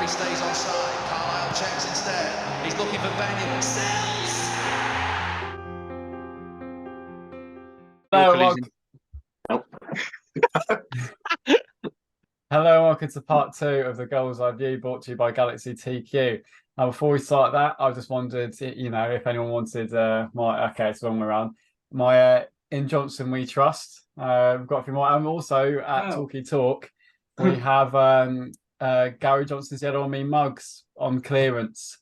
stays onside. Carlisle checks instead. He's looking for Benyon. Sells! Hello, and welcome to part 2 of the Gull'S View, brought to you by Galaxy TQ. Now, before we start that, I just wondered, if anyone wanted it's the wrong way around. My In Johnson We Trust. We've got a few more. And also at Talkie Talk, we have Gary Johnson's Yellow on Me mugs on clearance.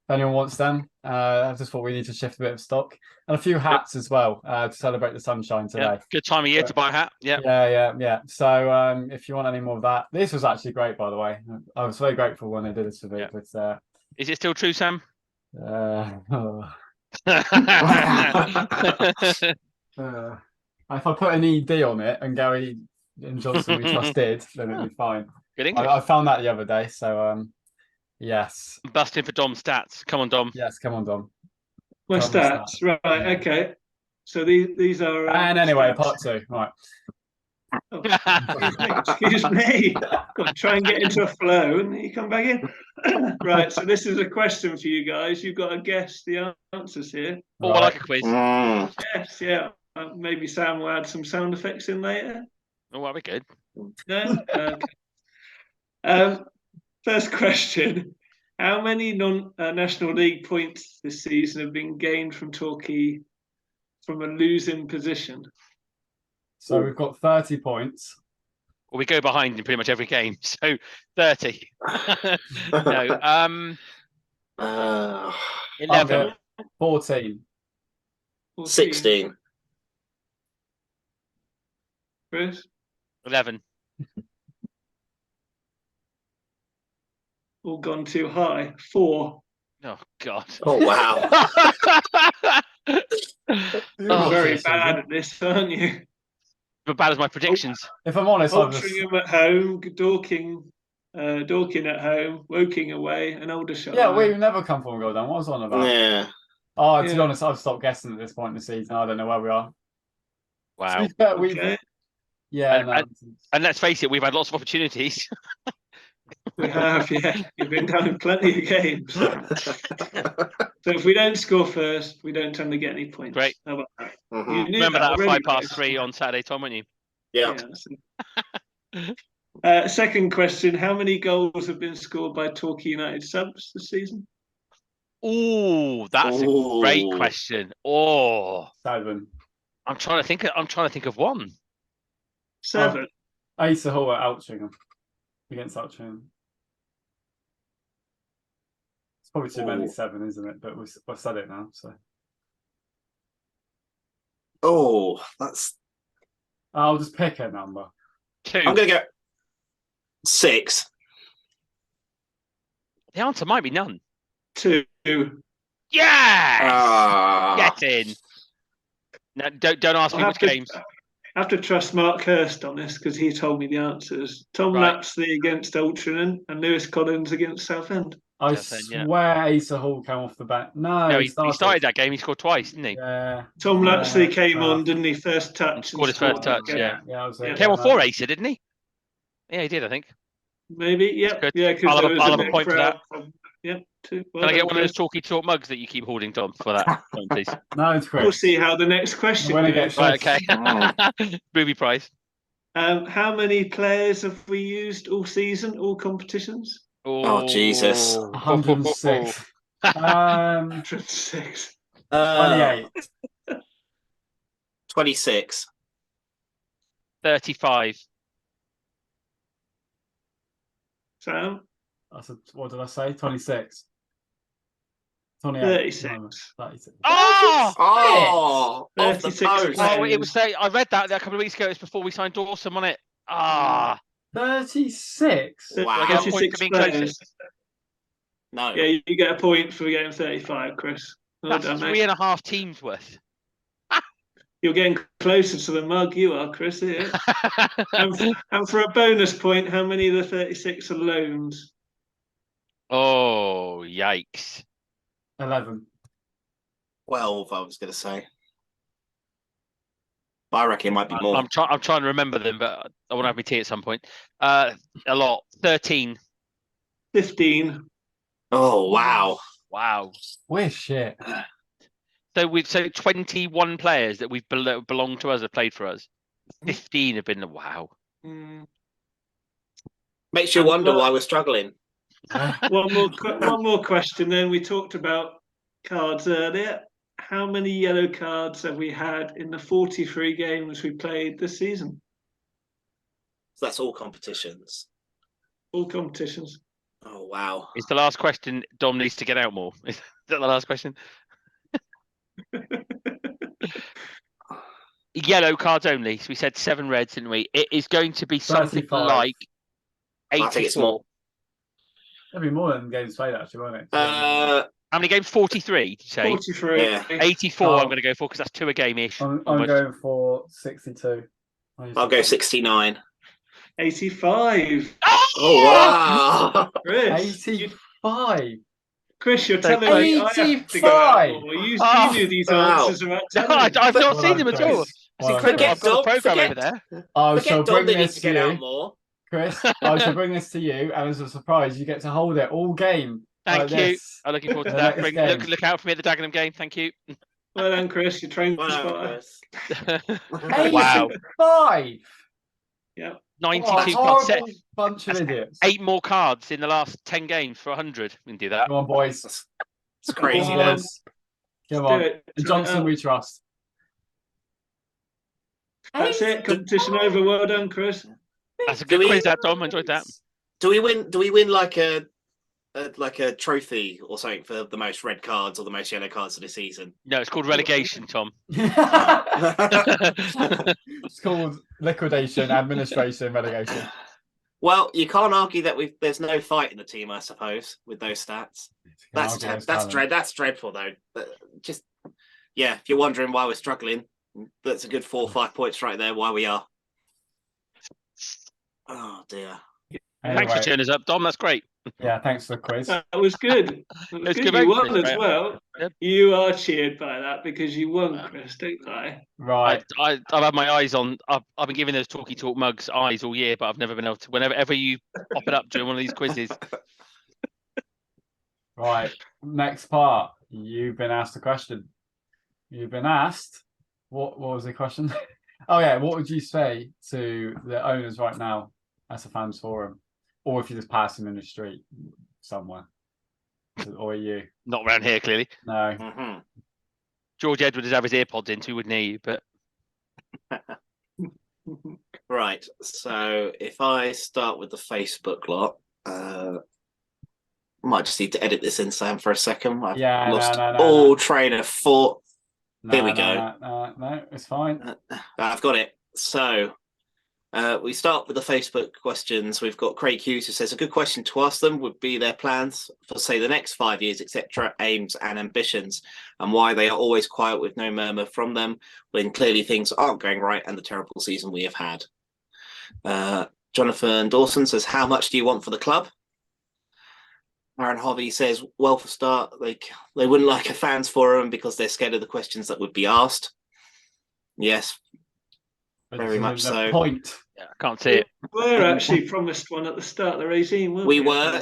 If anyone wants them, I just thought we need to shift a bit of stock. And a few hats as well to celebrate the sunshine today. Yeah, good time of year to buy a hat. Yeah. So if you want any more of that, this was actually great, by the way. I was very grateful when they did this for me. But, is it still true, Sam? If I put an ED on it and Gary and Johnson we trust did, then it'd be fine. Good English. I found that the other day. So yes. I'm busting for Dom's stats. Come on, Dom. Yes, come on, Dom. My stats, right? Okay. So these are. And anyway, part 2, right. Oh, excuse me. Got to try and get into a flow, and you come back in. Right. So this is a question for you guys. You've got to guess the answers here. Oh, I like a quiz. Yes. Yeah. Maybe Sam will add some sound effects in later. Oh, that'll be good. No. Okay. First question. How many non-National League points this season have been gained from Torquay from a losing position? So we've got 30 points. Well, we go behind in pretty much every game, so 30. No. 11. 14. 16. Chris? 11. All gone too high. 4. Oh, God. Oh, wow. You're very bad at this, aren't you? As bad as my predictions. If I'm honest, Altrincham at home, Dorking at home, Woking away, and Aldershot. Yeah, we've never come from a goal down. What was on about? Yeah. Oh, to be honest, I've stopped guessing at this point in the season. I don't know where we are. Wow. Okay. Yeah, and let's face it, we've had lots of opportunities. We have, yeah. You've been down in plenty of games. So if we don't score first, we don't tend to get any points. Great. How about that? Mm-hmm. Remember that at 3:05 on Saturday, Tom, weren't you? Yeah. Second question: how many goals have been scored by Torquay United subs this season? Oh, that's a great question. Oh, 7. I'm trying to think of one. 7. Asa Hall at Altrincham against Altrincham. It's probably too many 7, isn't it? But we've said it now, so. Oh, that's. I'll just pick a number. 2. I'm going to go 6. The answer might be none. 2. Yes! Get in. No, don't ask me which games. I have to trust Mark Hurst on this because he told me the answers. Tom Lapsley against Altrincham and Lewis Collins against Southend. I swear Asa Hall came off the bat. No, he started that game. He scored twice, didn't he? Yeah. Tom Lapsley came on, didn't he? First touch. Scored his first touch, yeah. Came on for Asa, didn't he? Yeah, he did, I think. Maybe, yeah. Yeah, I'll have a point for that. Yeah, 2. Can I get one of those Talkie Talk mugs that you keep holding, Tom, for that point, please? No, it's great. We'll see how the next question goes. Right, okay. Booby prize. How many players have we used all season, all competitions? Oh, Jesus. 106. 106. 28. 26. 35. Sam? What did I say? 26. 28. 36. 36. Oh! 36. Oh, it was say I read that a couple of weeks ago. It's before we signed Dawson on it. 36. Wow. I get a point for being closest. No. Yeah, you get a point for getting 35, Chris. That's 3.5 teams worth. You're getting closer to the mug you are, Chris. Here. and for a bonus point, how many of the 36 are loans? Oh, yikes. 11. 12, I was going to say. But I reckon it might be more. I'm trying to remember them, but I want to have my tea at some point. A lot. 13. 15. Oh, wow. Wow. We're shit. So 21 players that we've belonged to us have played for us. 15 have been wow. Makes you wonder why we're struggling. One more question. Then we talked about cards earlier. How many yellow cards have we had in the 43 games we played this season? So that's all competitions. All competitions. Oh, wow. It's the last question. Dom needs to get out more. Is that the last question? Yellow cards only. So we said 7 reds, didn't we? It is going to be something 35. like 84. I think it's more. It'll be more than games played, actually, won't it? Uh, How many games? 43, did you say? 43. Yeah. 84 Oh. I'm going to go for because that's 2 a game-ish. I'm almost. going for 62. I'll go 69. 85. Oh, wow. Chris, 85. Chris, you're telling me I have to go out more. You knew these Wow. answers about No, telling me. I've not Well seen done, them at all. Chris. It's Well incredible. done. I've got a Forget program Dom, over there. I shall Forget Dom bring that needs this to to get out you, more. Chris. I shall bring this to you, and as a surprise, you get to hold it all game. Thank like you. this. I'm looking forward to The that. next game. Look out for me at the Dagenham game. Thank you. Well done, Chris. You're trained Well spotter. done, Chris. Wow. 85. Yeah. 92 What a cards. horrible bunch of idiots. 8 more cards in the last 10 games for 100. We can do that. Come on, boys. It's crazy. Come Come on. on. Come Do on. it. And Try it Johnson, out. we trust. That's it. Competition over. Well done, Chris. That's a good quiz, that Dom. I enjoyed that. Do we win like a trophy or something for the most red cards or the most yellow cards of the season? No, it's called relegation, Tom. It's called liquidation, administration, relegation. Well, you can't argue that there's no fight in the team, I suppose, with those stats. That's dreadful, though. But just if you're wondering why we're struggling, that's a good 4 or 5 points right there. Why we are. Oh dear. Anyway, Thanks for cheering us up, Dom. That's great. yeah, thanks for the quiz. That was good. That was good. good, You won Chris, as right? well. Yep. You are cheered by that because you won, Chris, don't I? Right. I've had my eyes on. I've been giving those Talkie Talk mugs eyes all year, but I've never been able to. Whenever you pop it up during one of these quizzes. Right. Next part. You've been asked a question. You've been asked. What was the question? Oh yeah. What would you say to the owners right now as a fans forum, or if you just pass them in the street somewhere, or you? Not around here, clearly. No. Mm-hmm. George Edwards would have his earpods in, so he wouldn't hear you. But Right. So if I start with the Facebook lot, might just need to edit this in, Sam, for a second. I've lost all train of thought. Here we go. No, it's fine. I've got it. So we start with the Facebook questions. We've got Craig Hughes who says a good question to ask them would be their plans for, say, the next 5 years, etc., aims and ambitions, and why they are always quiet with no murmur from them when clearly things aren't going right and the terrible season we have had. Jonathan Dawson says, how much do you want for the club? Aaron Hovey says, well, for start, they wouldn't like a fans forum because they're scared of the questions that would be asked. Yes, very much so. Point. yeah, I can't see it. We're actually promised one at the start of the regime, weren't we? We were,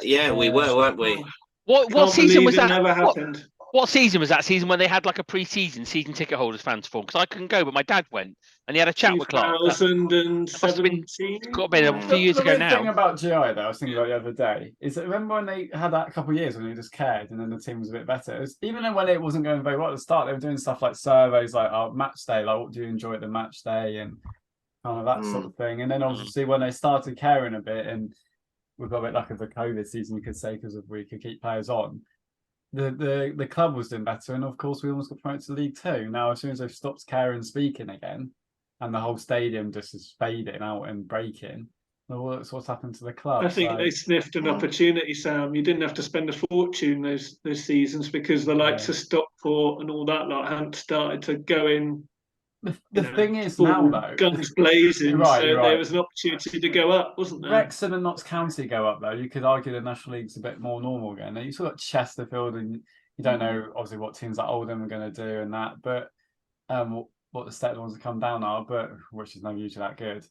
weren't we? What season was that? Never happened. What season was that season when they had like a pre-season season ticket holders fans forum? Because I couldn't go, but my dad went and he had a chat with Clark. 2017. Got to be a few years ago now. The thing about GI that I was thinking about the other day is that remember when they had that couple of years when they just cared and then the team was a bit better. Even when it wasn't going very well at the start, they were doing stuff like surveys, like match day, like what do you enjoy at the match day and kind of that sort of thing. And then obviously when they started caring a bit, and we've got a bit lucky of the COVID season, you could say, because we could keep players on. The club was doing better, and of course we almost got promoted to League Two. Now, as soon as they've stopped caring and speaking again, and the whole stadium just is fading out and breaking, well, that's what's happened to the club. I think they sniffed an opportunity, Sam. You didn't have to spend a fortune those seasons because the likes of Stockport and all that lot hadn't started to go in. The thing is now, though, guns blazing, you're right. There was an opportunity to go up, wasn't there? Wrexham and Notts County go up, though. You could argue the National League's a bit more normal again. Now, you still got Chesterfield, and you don't know, obviously, what teams like Oldham are going to do and that, but what the state ones that come down are, but which is not usually that good.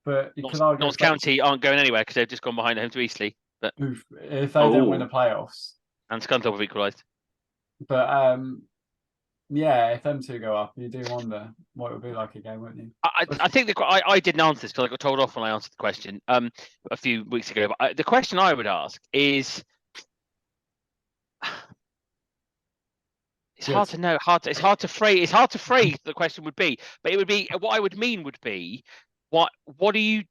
But you could argue Notts County aren't going anywhere because they've just gone behind home to Eastleigh. if they don't win the playoffs. And Scunthorpe have equalised. But yeah, if them two go up, you do wonder what it would be like again, wouldn't you? I think I didn't answer this because I got told off when I answered the question a few weeks ago. But the question I would ask is, it's hard to know. It's hard to phrase. The question would be, but it would be what I would mean would be, what are you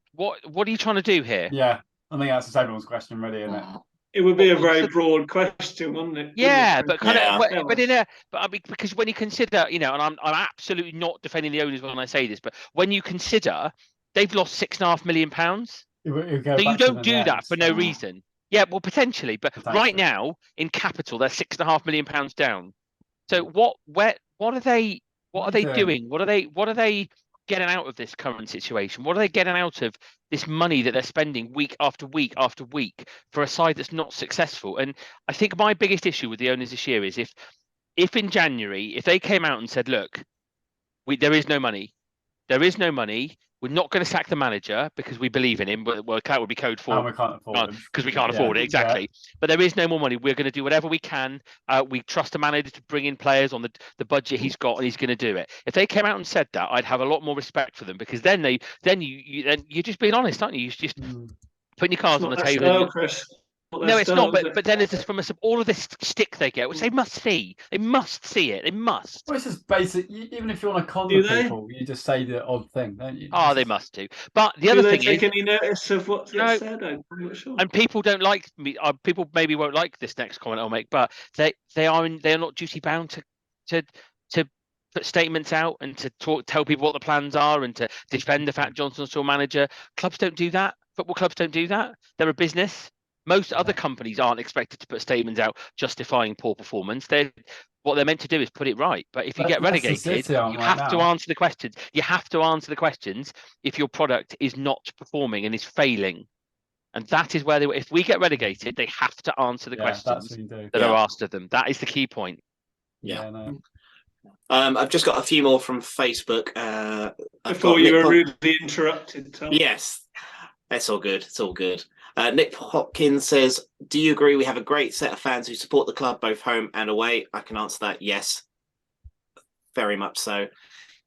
trying to do here? Yeah, I think that's everyone's question, really, isn't it? It would be a very broad question, wouldn't it? Yeah, but kind Yeah. of, but I mean, because when you consider, and I'm absolutely not defending the owners when I say this, but when you consider they've lost £6.5 million, so you don't do that for no reason. Yeah, well, potentially, but right now in capital they're £6.5 million down. So what are they doing? What are they getting out of this current situation? What are they getting out of this money that they're spending week after week after week for a side that's not successful? And I think my biggest issue with the owners this year is if in January, if they came out and said, look, there is no money, we're not going to sack the manager because we believe in him. Well, that would be code for we can't afford him because we can't afford it, exactly. Yeah. But there is no more money. We're going to do whatever we can. We trust the manager to bring in players on the budget he's got, and he's going to do it. If they came out and said that, I'd have a lot more respect for them, because then you're just being honest, aren't you? You're just putting your cards on the table. Style, Chris. No, it's not. But then it's from all of this stick they get, which they must see. They must see it. They must. Well, it's just basic. Even if you want to con people, you just say the odd thing, don't you? Oh, they must do. But the other thing is, take any notice of what's said? I'm not sure. And people don't like me. People maybe won't like this next comment I'll make, but they are not duty bound to put statements out and to tell people what the plans are and to defend the fact Johnson's still manager. Clubs don't do that. Football clubs don't do that. They're a business. Most other companies aren't expected to put statements out justifying poor performance. What they're meant to do is put it right. But if you get relegated, you have to answer the questions. You have to answer the questions if your product is not performing and is failing. And that is where if we get relegated, they have to answer the questions that are asked of them. That is the key point. Yeah. No. I've just got a few more from Facebook. Before you were rudely interrupted, Tom. Yes, it's all good. It's all good. Nick Hopkins says, do you agree we have a great set of fans who support the club both home and away? I can answer that, yes. Very much so.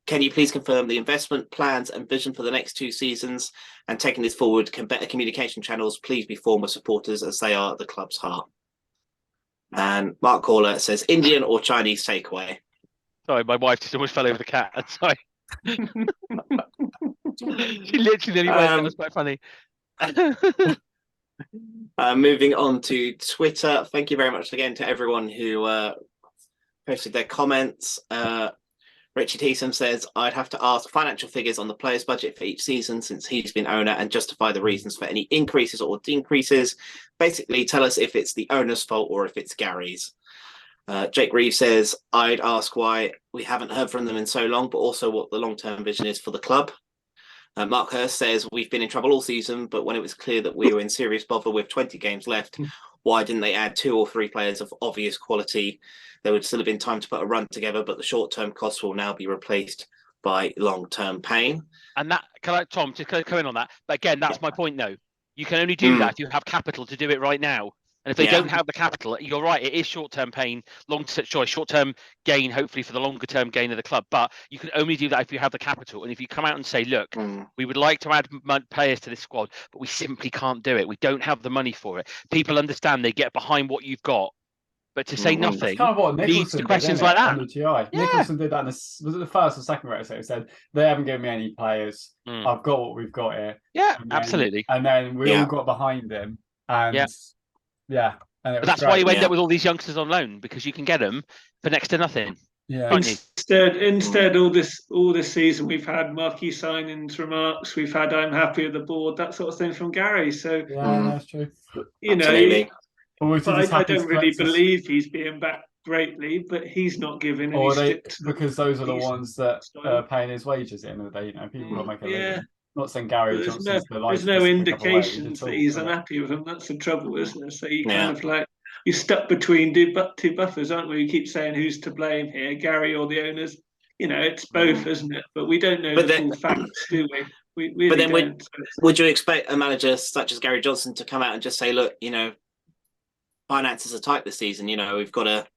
Can you please confirm the investment plans and vision for the next 2 seasons? And taking this forward, can better communication channels please be former supporters, as they are the club's heart? And Mark Caller says, Indian or Chinese takeaway? Sorry, my wife just almost fell over the cat. Sorry. She literally went, that was quite funny. Moving on to Twitter, thank you very much again to everyone who posted their comments. Richard Heatham says, I'd have to ask financial figures on the players' budget for each season since he's been owner and justify the reasons for any increases or decreases. Basically, tell us if it's the owner's fault or if it's Gary's. Jake Reeves says, I'd ask why we haven't heard from them in so long, but also what the long-term vision is for the club. Mark Hurst says, we've been in trouble all season, but when it was clear that we were in serious bother with 20 games left, why didn't they add 2 or 3 players of obvious quality? There would still have been time to put a run together, but the short-term costs will now be replaced by long-term pain. And that, Tom, just come in on that. But again, that's my point, though. You can only do that if you have capital to do it right now. And if they don't have the capital, you're right, it is short-term pain, short-term gain, hopefully for the longer-term gain of the club. But you can only do that if you have the capital. And if you come out and say, look, we would like to add players to this squad, but we simply can't do it. We don't have the money for it. People understand, they get behind what you've got. But to say nothing that's kind of what leads to questions like that. Nicholson did that was it the first or second race? He said, they haven't given me any players. I've got what we've got here. Yeah, absolutely. And then we all got behind him. And and but that's why you end up with all these youngsters on loan, because you can get them for next to nothing. Yeah. Instead, all this season we've had marquee signings, remarks. We've had I'm happy with the board, that sort of thing from Gary. So that's true. You Absolutely. know, I don't really believe he's being backed greatly, but he's not giving any because those are the ones that are paying his wages at the end of the day. You know, people will make a living. Not saying Gary Johnson's there's no indications that he's unhappy with him. That's the trouble, isn't it? So you kind of like you're stuck between two buffers, aren't we? You keep saying who's to blame here, Gary or the owners. You know, it's both, isn't it? But we don't know the full facts, do we? We really But then don't. would you expect a manager such as Gary Johnson to come out and just say, look, finances are tight this season, we've got to...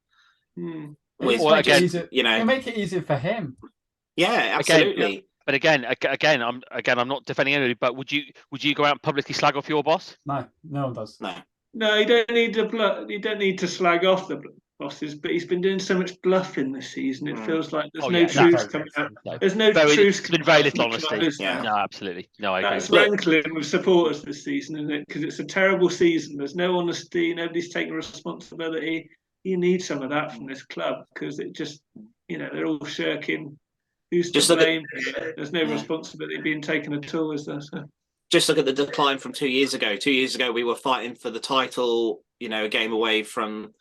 Well, again, it'll make it easier for him. Yeah, absolutely. Again, but again, I'm not defending anybody. But would you go out and publicly slag off your boss? No, no one does. No, you don't need to slag off the bosses, but he's been doing so much bluffing this season. It feels like there's no truth coming out. There's no truth. There's been very little honesty. Yeah. No, absolutely. No, I agree. That's rankling with supporters this season, isn't it? Because it's a terrible season. There's no honesty. Nobody's taking responsibility. You need some of that from this club because it just, they're all shirking. Who's to blame? There's no responsibility being taken at all, is there? So. Just look at the decline from 2 years ago. 2 years ago, we were fighting for the title, a game away from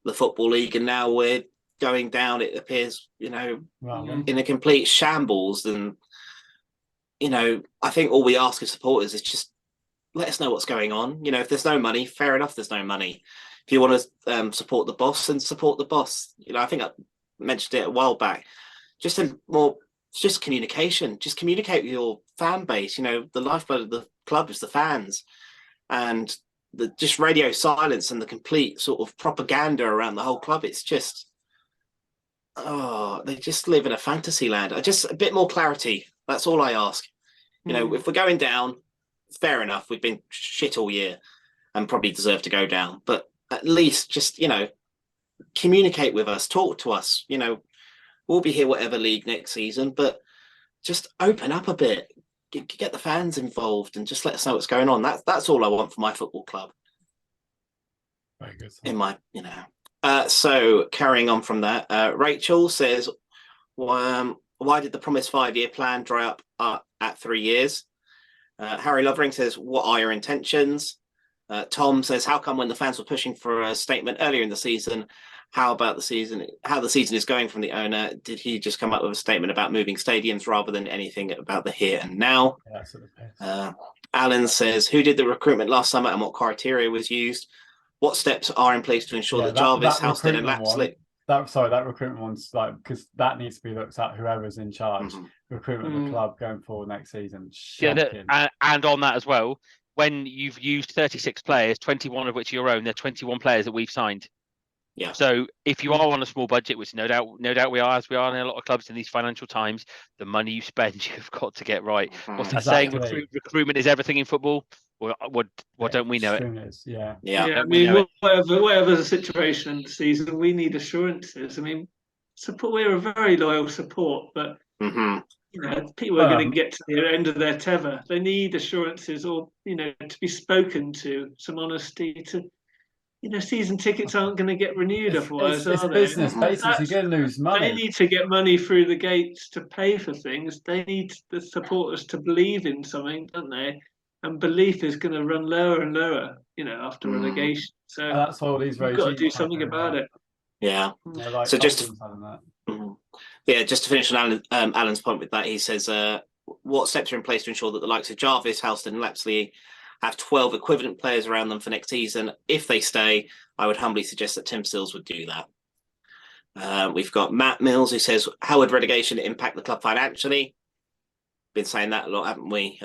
the Football League, and now we're going down, it appears, in a complete shambles. And, I think all we ask as supporters is just let us know what's going on. If there's no money, fair enough, there's no money. If you want to support the boss, then support the boss. I think I mentioned it a while back. Just communication. Just communicate with your fan base. The lifeblood of the club is the fans, and the just radio silence and the complete sort of propaganda around the whole club. It's just, they just live in a fantasy land. Just a bit more clarity. That's all I ask. If we're going down, fair enough. We've been shit all year and probably deserve to go down. But at least just, communicate with us, talk to us. We'll be here whatever league next season, but just open up a bit, get the fans involved, and just let us know what's going on. That's all I want for my football club. Very good. In my, so carrying on from that, Rachel says, why did the promised 5-year plan dry up at 3 years? Harry Lovering says, what are your intentions? Tom says, how come when the fans were pushing for a statement earlier in the season, how the season is going from the owner? Did he just come up with a statement about moving stadiums rather than anything about the here and now? Alan says, who did the recruitment last summer and what criteria was used? What steps are in place to ensure that Jarvis, Houston and Lapsley... That recruitment one's because that needs to be looked at, whoever's in charge. Recruitment of the club going forward next season. And on that as well, when you've used 36 players, 21 of which are your own, they're 21 players that we've signed. Yeah. So if you are on a small budget, which no doubt we are, as we are in a lot of clubs in these financial times, the money you spend, you've got to get right. What's that saying? Recruitment is everything in football. What don't we know it? Yeah. I mean, whatever the situation in the season, we need assurances. I mean, we're a very loyal support, but people are going to get to the end of their tether. They need assurances, or to be spoken to, some honesty. Season tickets aren't going to get renewed otherwise, it's are they? Business basis. You're going to lose money. They need to get money through the gates to pay for things. They need the supporters to believe in something, don't they? And belief is going to run lower and lower, after relegation. So that's all these you've got to do something about it. Yeah. So just to finish on Alan's point with that, he says, what steps are in place to ensure that the likes of Jarvis, Houston, and Lapsley have 12 equivalent players around them for next season? If they stay, I would humbly suggest that Tim Stills would do that. We've got Matt Mills, who says, how would relegation impact the club financially? Been saying that a lot, haven't we?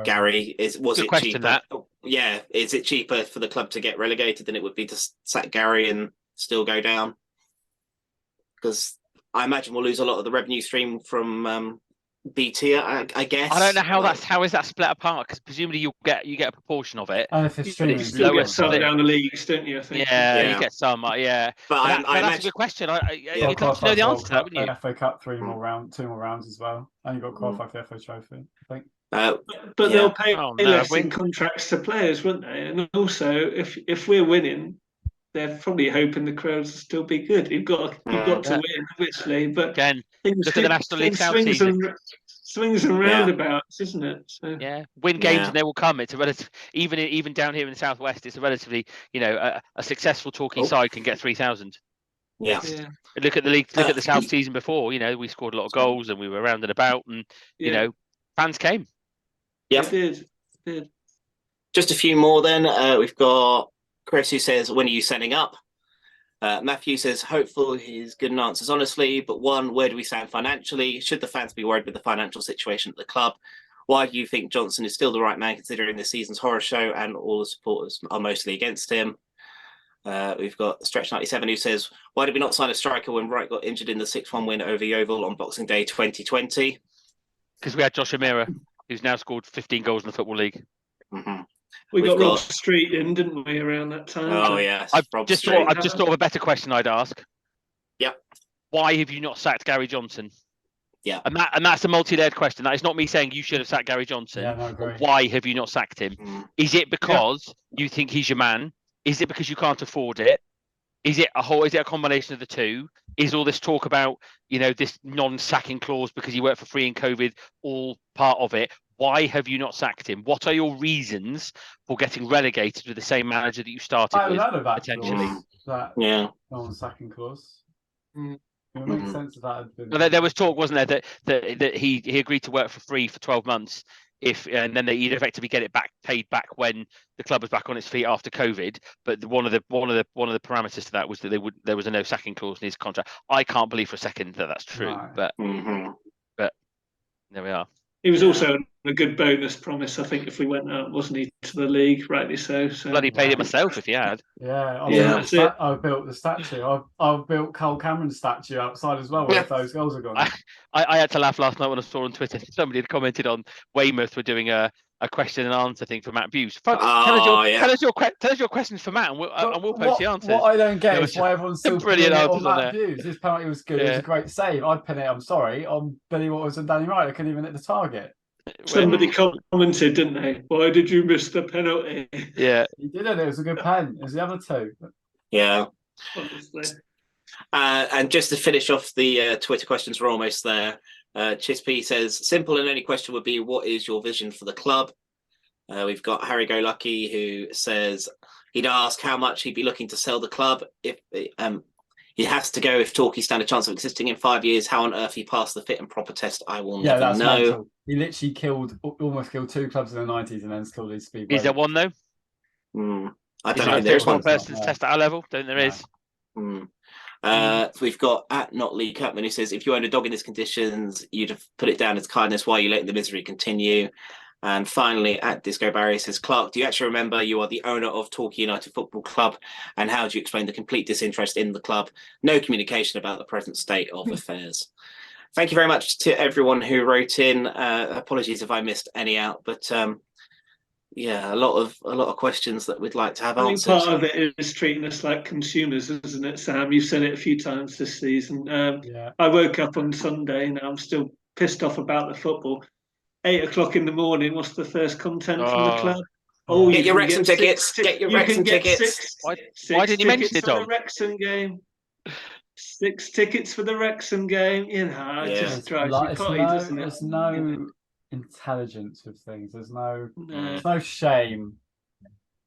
Gary, was it cheaper? Yeah, is it cheaper for the club to get relegated than it would be to sack Gary and still go down? Because I imagine we'll lose a lot of the revenue stream from BT. I guess I don't know how is that split apart, because presumably you get a proportion of it. And if it's streaming, you still get some down the leagues, don't you? I think. Yeah, you get some. But that's a good question. You'd love to know the answer to that, wouldn't you? FA Cup, 2 more rounds as well, and you got qualified for the FA Trophy, I think. But they'll pay less in contracts to players, won't they? And also, if we're winning, they're probably hoping the crowds will still be good. You've got to win, obviously. But again, look at the National League South season. Swings and roundabouts, isn't it? So. Yeah, win games and they will come. It's a relative, even down here in the southwest, it's a relatively, a successful Torquay side can get 3,000. Yeah. Look at the league. Look at the South season before. We scored a lot of goals and we were round and about, and fans came. Yeah, did. Just a few more then. We've got Chris, who says, when are you setting up? Matthew says, hopeful he's good and answers honestly, but one, where do we stand financially? Should the fans be worried with the financial situation at the club? Why do you think Johnson is still the right man considering this season's horror show and all the supporters are mostly against him? We've got Stretch97 who says, why did we not sign a striker when Wright got injured in the 6-1 win over Yeovil on Boxing Day 2020? Because we had Josh O'Meara, who's now scored 15 goals in the Football League. Mm-hmm. We've got Rob Street in, didn't we, around that time? Oh, yeah. I've just thought of a better question I'd ask. Yep. Why have you not sacked Gary Johnson? Yeah. And that's a multi-layered question. That is not me saying you should have sacked Gary Johnson. Yeah, no, I agree. Why have you not sacked him? Is it because you think he's your man? Is it because you can't afford it? Is it a combination of the two? Is all this talk about, this non-sacking clause because he worked for free in COVID all part of it? Why have you not sacked him? What are your reasons for getting relegated with the same manager that you started with, potentially? Non-sacking clause. It makes sense that had been. Well, there was talk, wasn't there, that he agreed to work for free for 12 months and then he'd effectively get it paid back when the club was back on its feet after COVID. But one of the parameters to that was that there was a no sacking clause in his contract. I can't believe for a second that that's true, but there we are. He was also a good bonus promise, I think, if we went up, wasn't he, to the league, rightly so. Bloody paid it myself if he had. I built the statue. I built Cole Cameron's statue outside as well, where those goals are gone. I had to laugh last night when I saw on Twitter somebody had commented on Weymouth were doing a question and answer thing for Matt Buse. Tell us your questions for Matt, and we'll post the answers. What I don't get is why everyone's still brilliant answers on Matt Buse. His penalty was good. It was a great save. I'd pin it. I'm sorry on Billy Waters and Danny Wright. I couldn't even hit the target. Somebody commented, didn't they? Why did you miss the penalty? Yeah, he didn't. It was a good pen. It was the other two. Yeah. And just to finish off the Twitter questions, we're almost there. Chispy says, simple and only question would be, what is your vision for the club? We've got Harry Go Lucky who says he'd ask how much he'd be looking to sell the club if he has to go if Torquay stand a chance of existing in 5 years. How on earth he passed the fit and proper test, I will never know. Mental. He literally almost killed 2 clubs in the 90s and then still leads Speedway. Is there one though? I don't know. There's one person's test at our level. Don't there is? We've got at Not Lee Cutman who says, if you own a dog in these conditions, you'd have put it down as kindness. Why are you letting the misery continue? And finally, at Disco Barry says, Clark, do you actually remember you are the owner of Torquay United Football Club? And how do you explain the complete disinterest in the club? No communication about the present state of affairs. Thank you very much to everyone who wrote in. Apologies if I missed any out, but a lot of questions that we'd like to have answered. Part of it is treating us like consumers, isn't it, Sam? You've said it a few times this season. I woke up on Sunday and I'm still pissed off about the football. 8 o'clock in the morning. What's the first content from the club? Get your Wrexham tickets. Get your Wrexham tickets. Why didn't you mention it, Dom? The Wrexham game. 6 tickets for the Wrexham game. It just drives you potty, doesn't it? There's no intelligence of things. There's no shame.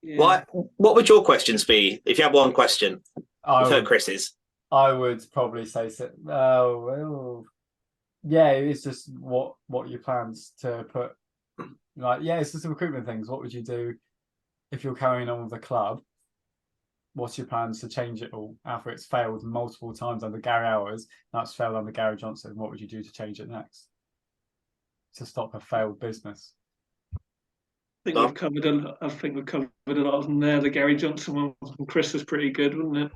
Yeah. What would your questions be if you had one question? We've heard Chris's. I would probably say it's just what your plans to put. It's just the recruitment things. What would you do if you're carrying on with the club? What's your plans to change it all after it's failed multiple times under Gary Hours? That's failed under Gary Johnson. What would you do to change it next? To stop a failed business? I think we've covered a lot of them there. The Gary Johnson one from Chris was pretty good, wasn't it?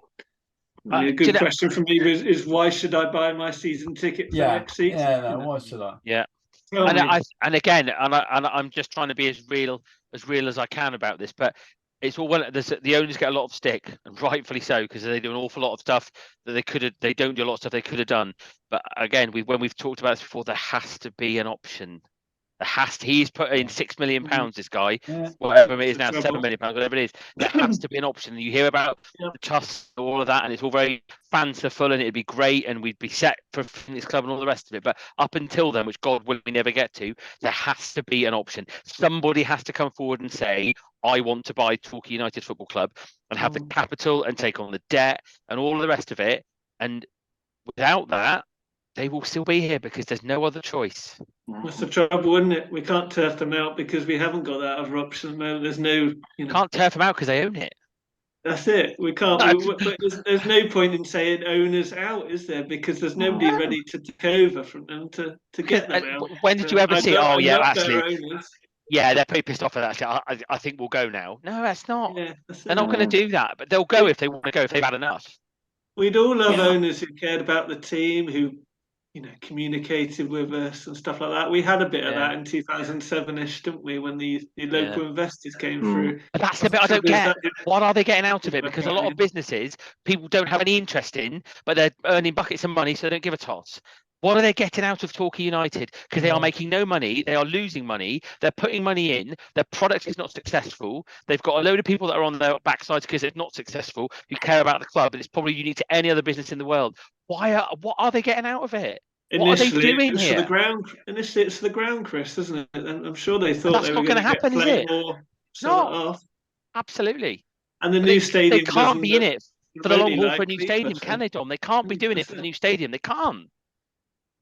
A good question for me is why should I buy my season ticket for next season? Why should I? Yeah. I'm just trying to be as real as I can about this, but it's all the owners get a lot of stick, and rightfully so, because they do an awful lot of stuff that they don't do a lot of stuff they could have done. But again, when we've talked about this before, there has to be an option. He's put in £6 million, this guy, whatever it is now, £7 million, whatever it is. There has to be an option. You hear about the trust, all of that, and it's all very fanciful, and it'd be great, and we'd be set for this club and all the rest of it. But up until then, which God willing we never get to, there has to be an option. Somebody has to come forward and say, I want to buy Torquay United Football Club and have the capital and take on the debt and all of the rest of it. And without that, they will still be here because there's no other choice. That's the trouble, isn't it? We can't turf them out because we haven't got that other option. There's no, Can't turf them out because they own it. That's it. We can't. No. But there's no point in saying owners out, is there? Because there's nobody ready to take over from them to get them out. When did you ever see? Oh I yeah, love actually, their owners. yeah, they're pretty pissed off at that. Actually, I think we'll go now. No, that's not. Yeah, that's They're not going to do that, but they'll go if they want to go, if they've had enough. We'd all love owners who cared about the team, who communicated with us and stuff like that. We had a bit of that in 2007-ish, didn't we, when the local investors came through. But that's the bit I don't get. What are they getting out of it? Because a lot of businesses, people don't have any interest in, but they're earning buckets of money, so they don't give a toss. What are they getting out of Torquay United? Because they are making no money. They are losing money. They're putting money in. Their product is not successful. They've got a load of people that are on their backsides because it's not successful, who care about the club, and it's probably unique to any other business in the world. What are they getting out of it? What are they doing here? Initially, it's for the ground, Chris, isn't it? And I'm sure they thought that's they not were going to happen, is it? more. No, absolutely. And the new stadium, they can't be in it for the long haul for a new stadium, can they, Dom? They can't be doing it for the new stadium. They can't.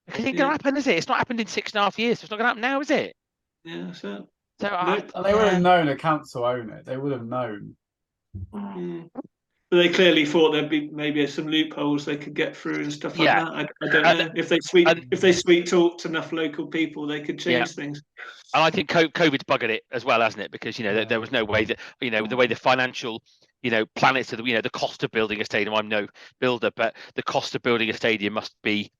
Because it ain't going to happen, is it? It's not happened in 6.5 years. So it's not going to happen now, is it? Yeah, so. They would have known a council owned it. They would have known. But they clearly thought there'd be maybe some loopholes they could get through and stuff like that. I don't know if they sweet talked enough local people, they could change things. And I think COVID's buggered it as well, hasn't it? Because there was no way that the way the financial planets of the cost of building a stadium. I'm no builder, but the cost of building a stadium must be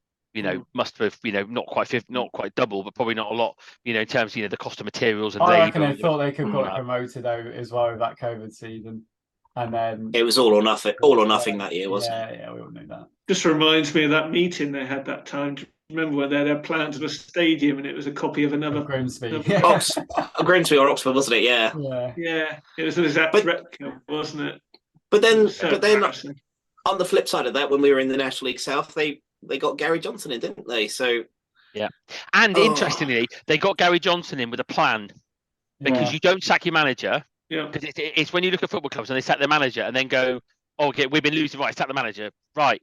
must have not quite double, but probably not a lot in terms of the cost of materials and I reckon they thought they could have got it promoted over as well with that COVID season. And then it was all or nothing that year, wasn't it? Yeah, we all knew that. Just reminds me of that meeting they had that time. Do you remember when they had plans of a stadium and it was a copy of another Grimsby, Grimsby or Oxford, wasn't it? Yeah. It was an exact replica, wasn't it? But then on the flip side of that, when we were in the National League South, they got Gary Johnson in, didn't they? So and interestingly, they got Gary Johnson in with a plan, because you don't sack your manager. Yeah, because it's when you look at football clubs and they sack their manager and then go, okay, we've been losing, right? Sack the manager, right?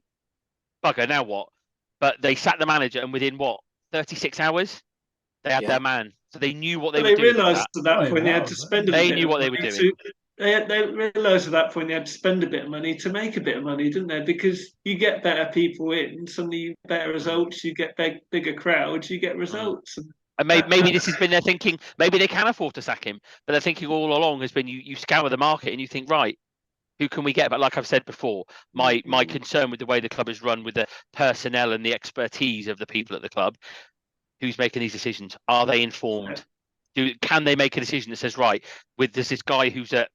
Bugger, now what? But they sacked the manager, and within 36 hours, they had their man. So they knew what they were doing. They realised at that point they had to spend. They knew what they were doing. They realised at that point they had to spend a bit of money to make a bit of money, didn't they? Because you get better people in, suddenly better results. You get bigger crowds, you get results. And maybe this has been their thinking. Maybe they can afford to sack him, but their thinking all along has been you scour the market and you think, right, who can we get? But like I've said before, my concern with the way the club is run, with the personnel and the expertise of the people at the club, who's making these decisions? Are they informed? Can they make a decision that says, right, there's this guy who's at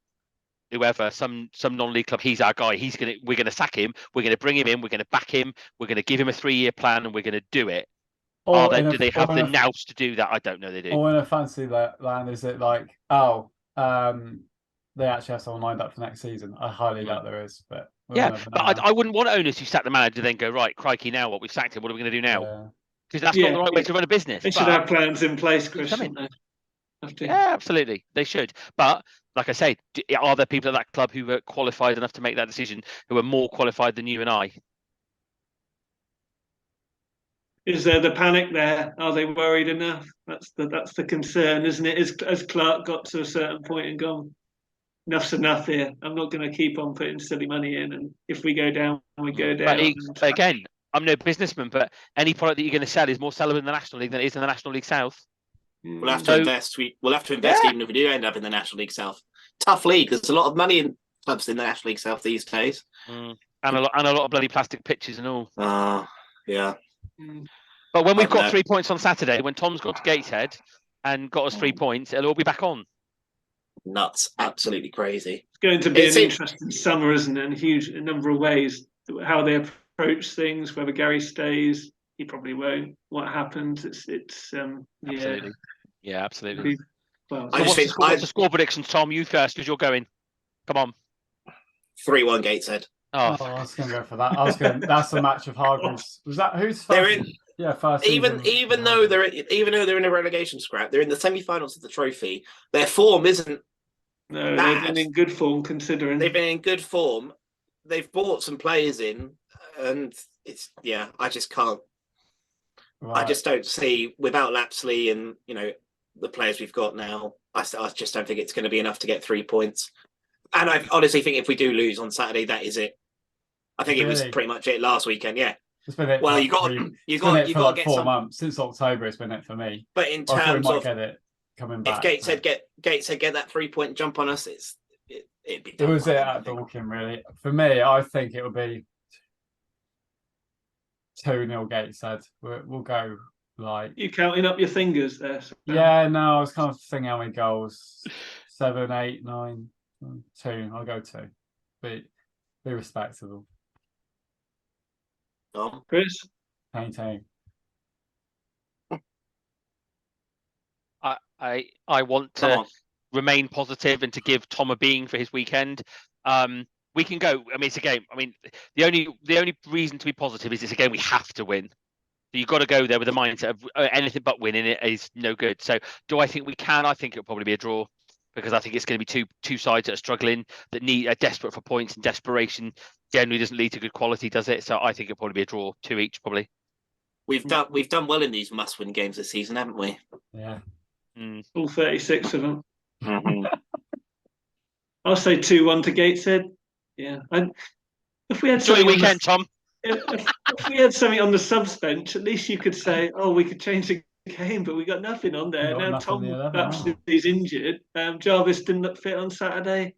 whoever, some non-league club, he's our guy. We're gonna sack him. We're gonna bring him in. We're gonna back him. We're gonna give him a 3-year plan, and we're gonna do it. Do they have the nous to do that? I don't know. They do. Or in a fancy land, is it like, they actually have someone lined up for next season? I highly doubt there is, but I wouldn't want owners who sack the manager then go, right, crikey, now what? We've sacked him. What are we going to do now? Because that's not the right way to run a business. They should have plans in place, Chris. Yeah, absolutely, they should. But like I say, are there people at that club who are qualified enough to make that decision, who are more qualified than you and I? Is there the panic there? Are they worried enough? That's the concern, isn't it? Has Clark got to a certain point and gone, enough's enough here. I'm not going to keep on putting silly money in, and if we go down, we go down. But again, I'm no businessman, but any product that you're going to sell is more sellable in the National League than it is in the National League South. We'll have to invest. We'll have to invest even if we do end up in the National League South. Tough league. There's a lot of money in clubs in the National League South these days, and a lot of bloody plastic pitches and all. Yeah. But when we've got 3 points on Saturday, when Tom's got to Gateshead and got us 3 points, it'll all be back on. Nuts, absolutely crazy. It's going to be an interesting summer, isn't it? In a number of ways, how they approach things. Whether Gary stays, he probably won't. What happens? It's absolutely. Yeah, absolutely. Well, so what's the score predictions, Tom? You first, because you're going. Come on. 3-1 Gateshead. I was going to go for that. That's the match of Hargreaves. Was that who's first? They're in. Yeah, first. Even though they're in a relegation scrap, they're in the semi-finals of the trophy. Their form isn't. No, they've been in good form considering. They've been in good form. They've brought some players in, and I just can't. Right. I just don't see, without Lapsley and the players we've got now, I just don't think it's going to be enough to get 3 points. And I honestly think if we do lose on Saturday, that is it. I think it was pretty much it last weekend. Yeah. It's been it. Well, you got to get 4 months since October. It's been it for me. But in terms of get it coming back, if Gateshead get that 3-point jump on us, it'd be. It was it at Dorking, really. For me, I think it would be 2-0 Gateshead. We'll go like. You counting up your fingers there? So. Yeah, no, I was kind of thinking how many goals. 7, 8, 9, 2. I'll go 2. Be respectable. Chris? Team. I want to remain positive and to give Tom a being for his weekend. We can go. I mean, it's a game. I mean, the only reason to be positive is it's a game we have to win. So you've got to go there with the mindset of anything but winning it is no good. So do I think we can? I think it'll probably be a draw because I think it's going to be two sides that are struggling, that are desperate for points, and desperation generally doesn't lead to good quality, does it? So I think it'll probably be a draw, 2 each, probably. We've done well in these must-win games this season, haven't we? Yeah. All 36 of them. Mm-hmm. I'll say 2-1 to Gateshead. Yeah. If we had enjoy your weekend, Tom. If we had something on the subs bench, at least you could say, "Oh, we could change the game," but we got nothing on there. Now Tom is injured. Jarvis didn't look fit on Saturday.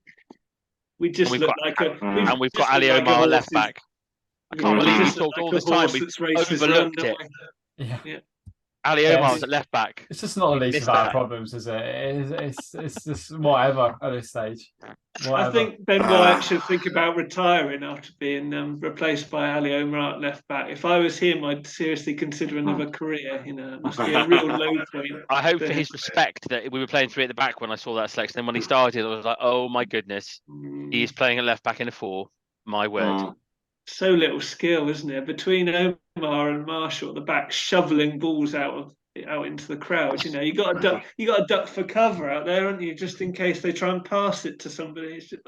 We just look like and we've got Ali Omar left back. I can't believe we talked all this time. We've overlooked it. Yeah. Ali Omar's at left back. It's just not the least of our problems, is it? It's just whatever at this stage. Whatever. I think Ben White should think about retiring after being replaced by Ali Omar at left back. If I was him, I'd seriously consider another career. You know, it must be a real low point. I hope for his respect that we were playing 3 at the back when I saw that selection. Then when he started, I was like, oh my goodness, he is playing at left back in a 4. My word. So little skill, isn't there? Between Omar and Marshall at the back, shoveling balls out into the crowd. You know, you got to duck for cover out there, aren't you? Just in case they try and pass it to somebody. It's just,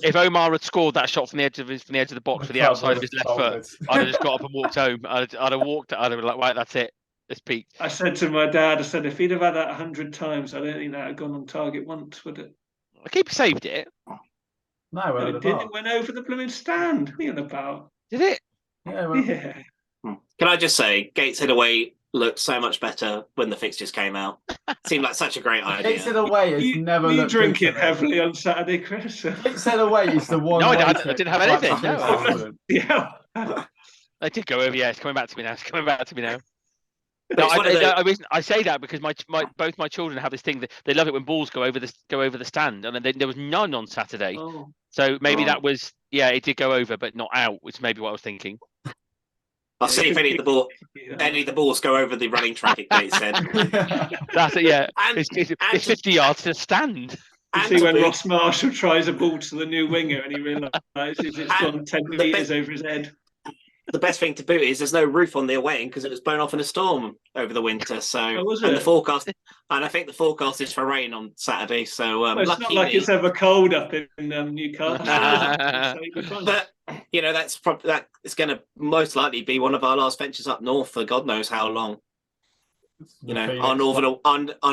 if Omar had scored that shot from the edge of the box for the outside of his left foot, I'd have just got up and walked home. I'd have walked. I'd have been like, right, that's it. It's peaked. I said to my dad, if he'd have had that 100 times, I don't think that had gone on target once, would it? The keeper saved it. No, it didn't. It went over the blooming stand. What are you on about? Did it? Yeah. Can I just say, Gateshead away looked so much better when the fixtures came out. Seemed like such a great idea. Gateshead away has never looked drink it heavily on Saturday, Chris. Gateshead away is the one. No, I didn't have anything. No. Yeah. I did go over. Yeah, it's coming back to me now. No, I say that because both my children have this thing that they love it when balls go over the stand, and there was none on Saturday. So maybe that was it did go over, but not out, which may be what I was thinking. I'll see if any of the balls go over the running track at Gateshead. That's it. Yeah, it's 50 yards to the stand. You see when Ross Marshall tries a ball to the new winger and he realises it's gone 10 metres over his head. The best thing to boot is there's no roof on the away end because it was blown off in a storm over the winter. So the forecast, and I think the forecast is for rain on Saturday. So it's not like it's ever cold up in Newcastle. But that is going to most likely be one of our last ventures up north for God knows how long. You know, our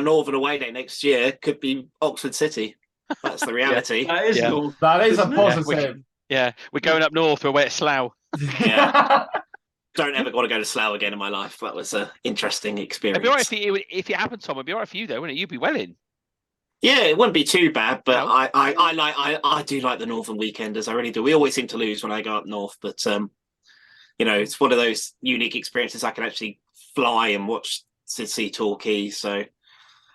northern away day next year could be Oxford City. That's the reality. That is cool. That is a positive. Yeah, we're going up north. We're away at Slough. Yeah. Don't ever want to go to Slough again in my life. That was an interesting experience. It'd be all right if it happened, Tom. It'd be all right for you though, wouldn't it? You'd be well in. Yeah, it wouldn't be too bad, but no. I do like the northern weekenders. I really do. We always seem to lose when I go up north, but it's one of those unique experiences. I can actually fly and watch to see Torquay. So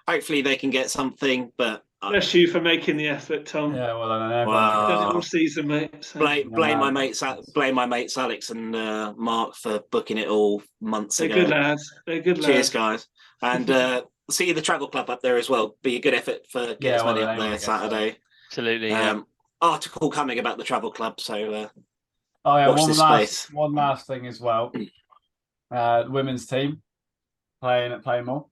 hopefully they can get something, but. Bless you for making the effort, Tom. Yeah, well, I know. Done it all season, mate. So. Blame my mates Alex and Mark for booking it all months ago. They're good lads. Cheers, guys. And see the travel club up there as well. Be a good effort for getting money up there Saturday. Absolutely. Article coming about the travel club. So one last thing as well. The women's team playing at Playmore.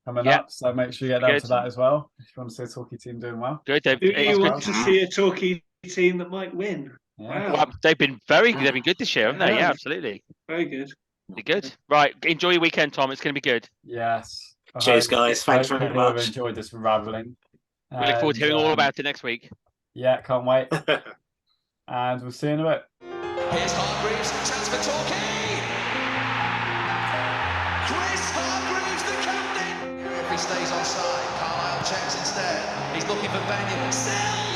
Coming up, so make sure you get down to that as well. If you want to see a Torquay team doing well. Good. Do you want to see a Torquay team that might win? Yeah. Wow. Well, they've been very good. They've been good this year, haven't they? Yeah, absolutely. Very good. Be good. Right. Enjoy your weekend, Tom. It's going to be good. Yes. Cheers, guys. Thanks very much. Enjoyed this raveling. We look forward to hearing all about it next week. Yeah, can't wait. And we'll see you in a bit. Here's Hargreaves, chance for Torquay. Chris Hargreaves, the captain. If he stays onside, Carlisle checks instead. He's looking for Banyan. Still.